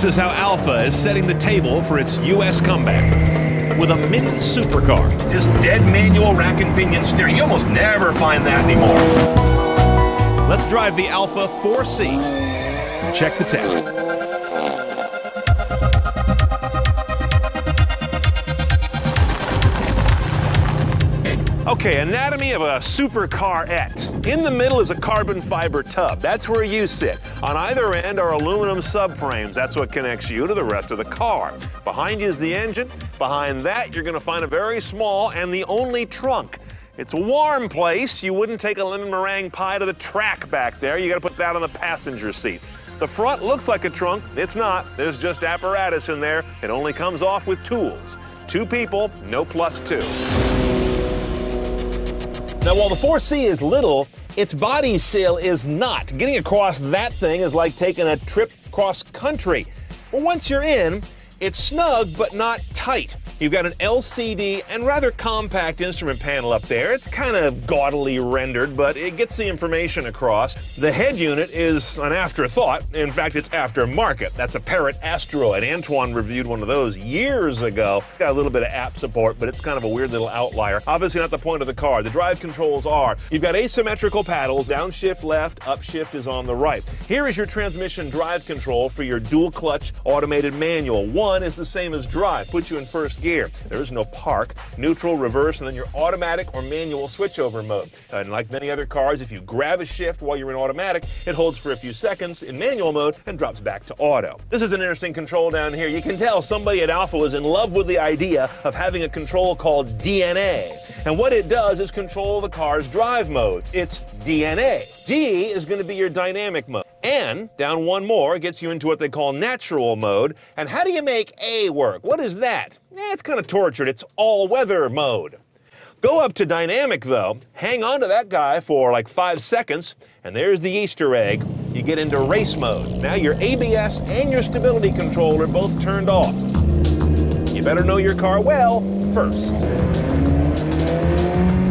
This is how Alfa is setting the table for its U.S. comeback with a mini supercar. Just dead manual rack and pinion steering. You almost never find that anymore. Let's drive the Alfa 4C. Check the tech. Okay, anatomy of a supercar-ette. In the middle is a carbon fiber tub. That's where you sit. On either end are aluminum subframes. That's what connects you to the rest of the car. Behind you is the engine. Behind that, you're going to find a very small and the only trunk. It's a warm place. You wouldn't take a lemon meringue pie to the track back there. You got to put that on the passenger seat. The front looks like a trunk. It's not. There's just apparatus in there. It only comes off with tools. 2 people, no +2. Now, while the 4C is little, its body sail is not. Getting across that thing is like taking a trip cross country. Well, once you're in, it's snug but not tight. You've got an LCD and rather compact instrument panel up there. It's kind of gaudily rendered, but it gets the information across. The head unit is an afterthought. In fact, it's aftermarket. That's a Parrot Asteroid. Antoine reviewed one of those years ago. Got a little bit of app support, but it's kind of a weird little outlier. Obviously not the point of the car. The drive controls are. You've got asymmetrical paddles. Downshift left, upshift is on the right. Here is your transmission drive control for your dual clutch automated manual. One is the same as drive. Puts you in first gear. There is no park, neutral, reverse, and then your automatic or manual switchover mode. And like many other cars, if you grab a shift while you're in automatic, it holds for a few seconds in manual mode and drops back to auto. This is an interesting control down here. You can tell somebody at Alfa was in love with the idea of having a control called DNA. And what it does is control the car's drive modes. It's DNA. D is going to be your dynamic mode. N, down one more, gets you into what they call natural mode. And how do you make A work? What is that? It's kind of tortured. It's all-weather mode. Go up to dynamic, though. Hang on to that guy for like 5 seconds, and there's the Easter egg. You get into race mode. Now your ABS and your stability control are both turned off. You better know your car well first.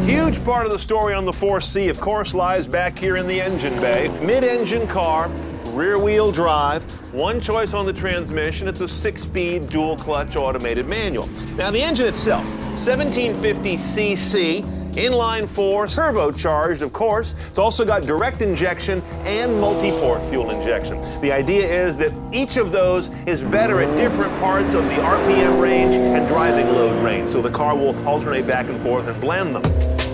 Huge part of the story on the 4C, of course, lies back here in the engine bay. Mid-engine car, rear-wheel drive, one choice on the transmission. It's a 6-speed dual-clutch automated manual. Now, the engine itself, 1750cc, inline-4, turbocharged, of course. It's also got direct injection and multi-port fuel injection. The idea is that each of those is better at different parts of the RPM range and driving load range, so the car will alternate back and forth and blend them.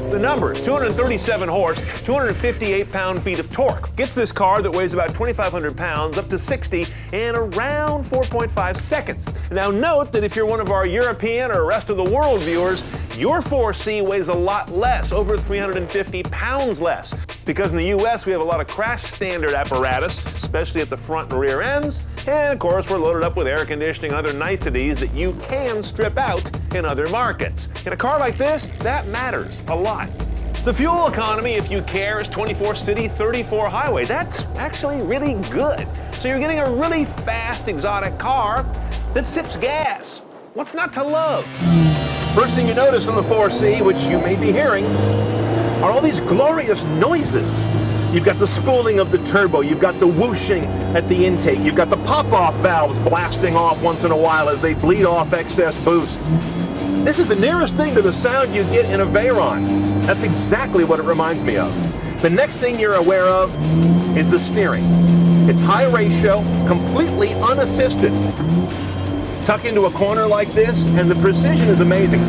The numbers, 237 horse, 258 pound-feet of torque. Gets this car that weighs about 2,500 pounds up to 60 in around 4.5 seconds. Now note that if you're one of our European or rest of the world viewers, your 4C weighs a lot less, over 350 pounds less. Because in the US, we have a lot of crash standard apparatus, especially at the front and rear ends. And of course, we're loaded up with air conditioning and other niceties that you can strip out in other markets. In a car like this, that matters a lot. The fuel economy, if you care, is 24 city, 34 highway. That's actually really good. So you're getting a really fast, exotic car that sips gas. What's not to love? First thing you notice in the 4C, which you may be hearing, are all these glorious noises. You've got the spooling of the turbo, you've got the whooshing at the intake, you've got the pop-off valves blasting off once in a while as they bleed off excess boost. This is the nearest thing to the sound you get in a Veyron. That's exactly what it reminds me of. The next thing you're aware of is the steering. It's high ratio, completely unassisted. Tuck into a corner like this, and the precision is amazing.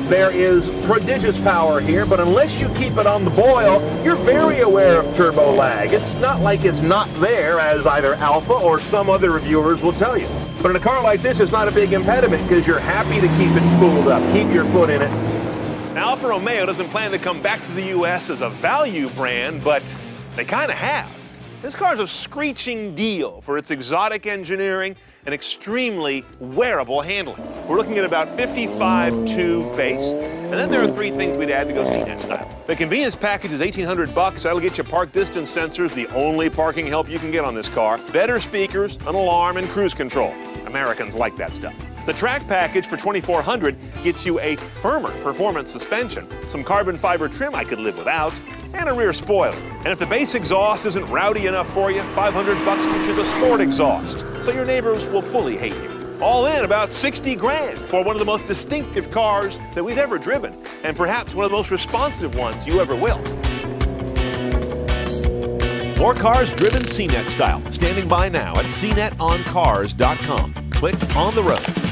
There is prodigious power here, but unless you keep it on the boil, you're very aware of turbo lag. It's not like it's not there, as either Alfa or some other reviewers will tell you. But in a car like this, it's not a big impediment because you're happy to keep it spooled up, keep your foot in it. Now, Alfa Romeo doesn't plan to come back to the US as a value brand, but they kind of have. This car's a screeching deal for its exotic engineering and extremely wearable handling. We're looking at about 55.2 base, and then there are 3 things we'd add to go CNET style. The convenience package is $1,800. That'll get you park distance sensors, the only parking help you can get on this car, better speakers, an alarm, and cruise control. Americans like that stuff. The track package for $2,400 gets you a firmer performance suspension, some carbon fiber trim I could live without, and a rear spoiler. And if the base exhaust isn't rowdy enough for you, $500 gets you the sport exhaust, so your neighbors will fully hate you. All in about 60 grand for one of the most distinctive cars that we've ever driven, and perhaps one of the most responsive ones you ever will. More cars driven CNET style. Standing by now at cnetoncars.com. Click on the road.